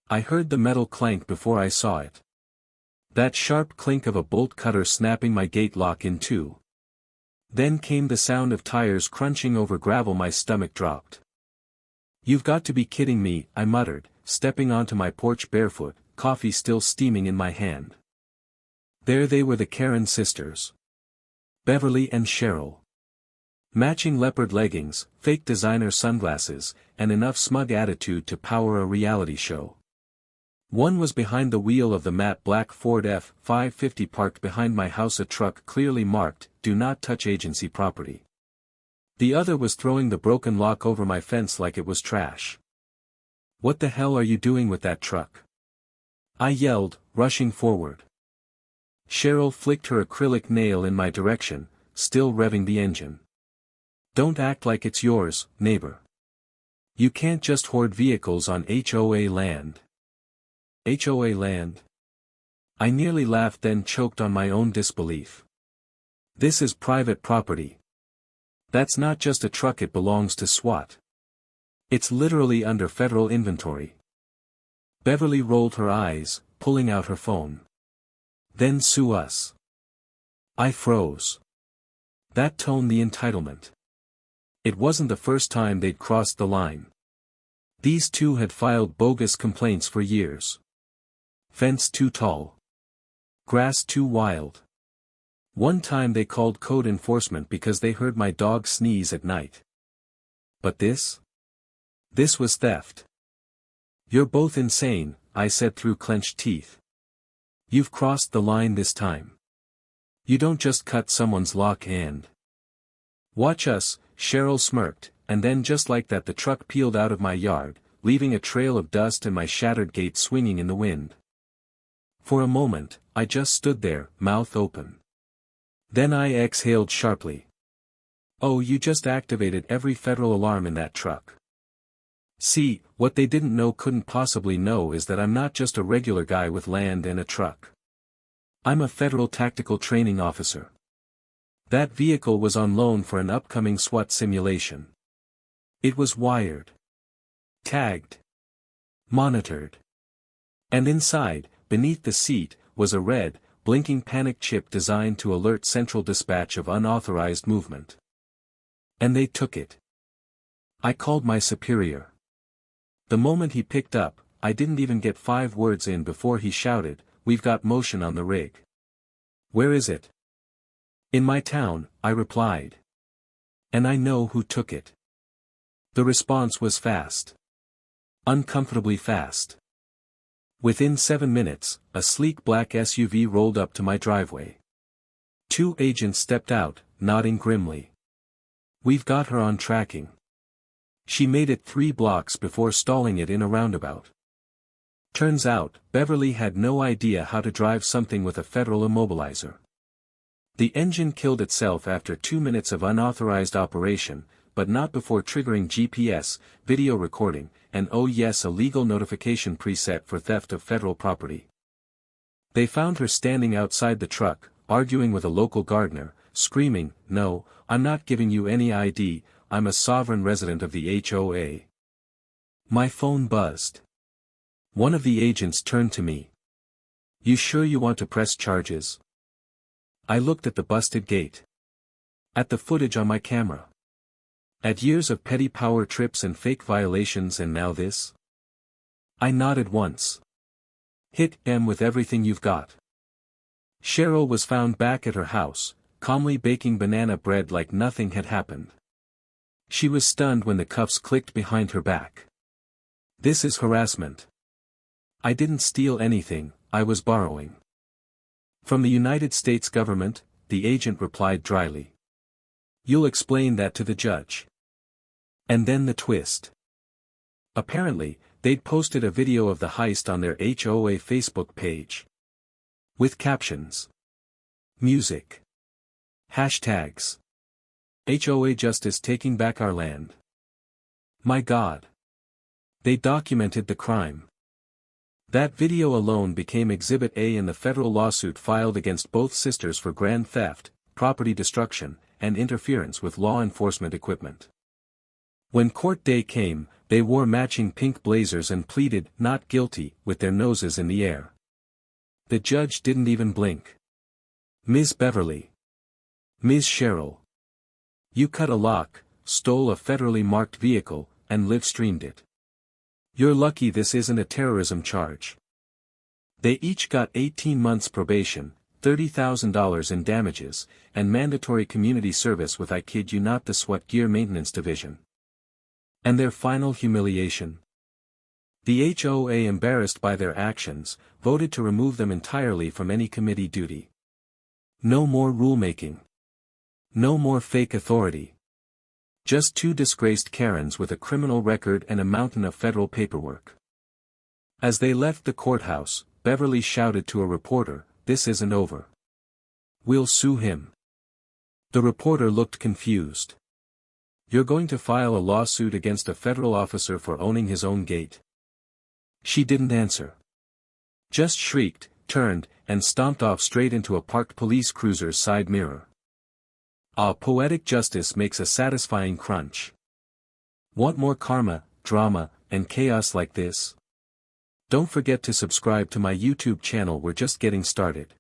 I heard the metal clank before I saw it. That sharp clink of a bolt cutter snapping my gate lock in two. Then came the sound of tires crunching over gravel. My stomach dropped. "You've got to be kidding me," I muttered, stepping onto my porch barefoot, coffee still steaming in my hand. There they were, the Karen sisters. Beverly and Cheryl. Matching leopard leggings, fake designer sunglasses, and enough smug attitude to power a reality show. One was behind the wheel of the matte black Ford F-550 parked behind my house, a truck clearly marked, "Do not touch agency property." The other was throwing the broken lock over my fence like it was trash. "What the hell are you doing with that truck?" I yelled, rushing forward. Cheryl flicked her acrylic nail in my direction, still revving the engine. "Don't act like it's yours, neighbor. You can't just hoard vehicles on HOA land." HOA land? I nearly laughed, then choked on my own disbelief. "This is private property. That's not just a truck, it belongs to SWAT. It's literally under federal inventory." Beverly rolled her eyes, pulling out her phone. "Then sue us." I froze. That tone, the entitlement. It wasn't the first time they'd crossed the line. These two had filed bogus complaints for years. Fence too tall. Grass too wild. One time they called code enforcement because they heard my dog sneeze at night. But this? This was theft. "You're both insane," I said through clenched teeth. "You've crossed the line this time. You don't just cut someone's lock and..." "Watch us," Cheryl smirked, and then just like that the truck peeled out of my yard, leaving a trail of dust and my shattered gate swinging in the wind. For a moment, I just stood there, mouth open. Then I exhaled sharply. "Oh, you just activated every federal alarm in that truck." See, what they didn't know, couldn't possibly know, is that I'm not just a regular guy with land and a truck. I'm a federal tactical training officer. That vehicle was on loan for an upcoming SWAT simulation. It was wired, tagged, monitored. And inside, beneath the seat, was a red, blinking panic chip designed to alert central dispatch of unauthorized movement. And they took it. I called my superior. The moment he picked up, I didn't even get 5 words in before he shouted, "We've got motion on the rig." "Where is it?" "In my town," I replied. "And I know who took it." The response was fast. Uncomfortably fast. Within 7 minutes, a sleek black SUV rolled up to my driveway. 2 agents stepped out, nodding grimly. "We've got her on tracking. She made it 3 blocks before stalling it in a roundabout." Turns out, Beverly had no idea how to drive something with a federal immobilizer. The engine killed itself after 2 minutes of unauthorized operation, but not before triggering GPS, video recording, and oh yes, a legal notification preset for theft of federal property. They found her standing outside the truck, arguing with a local gardener, screaming, "No, I'm not giving you any ID, I'm a sovereign resident of the HOA." My phone buzzed. One of the agents turned to me. "You sure you want to press charges?" I looked at the busted gate. At the footage on my camera. At years of petty power trips and fake violations, and now this? I nodded once. "Hit them with everything you've got." Cheryl was found back at her house, calmly baking banana bread like nothing had happened. She was stunned when the cuffs clicked behind her back. "This is harassment." "I didn't steal anything, I was borrowing." "From the United States government," the agent replied dryly. "You'll explain that to the judge." And then the twist. Apparently, they'd posted a video of the heist on their HOA Facebook page. With captions. Music. Hashtags. HOA Justice taking back our land. My God. They documented the crime. That video alone became Exhibit A in the federal lawsuit filed against both sisters for grand theft, property destruction, and interference with law enforcement equipment. When court day came, They wore matching pink blazers and pleaded, "Not guilty," with their noses in the air. The judge didn't even blink. "Ms. Beverly. Ms. Cheryl. You cut a lock, stole a federally marked vehicle, and live-streamed it. You're lucky this isn't a terrorism charge." They each got 18 months probation, $30,000 in damages, and mandatory community service with, I kid you not, the SWAT Gear Maintenance Division. And their final humiliation? The HOA, embarrassed by their actions, voted to remove them entirely from any committee duty. No more rulemaking. No more fake authority. Just two disgraced Karens with a criminal record and a mountain of federal paperwork. As they left the courthouse, Beverly shouted to a reporter, "This isn't over. We'll sue him." The reporter looked confused. "You're going to file a lawsuit against a federal officer for owning his own gate?" She didn't answer. Just shrieked, turned, and stomped off straight into a parked police cruiser's side mirror. Ah, poetic justice makes a satisfying crunch. Want more karma, drama, and chaos like this? Don't forget to subscribe to my YouTube channel. We're just getting started.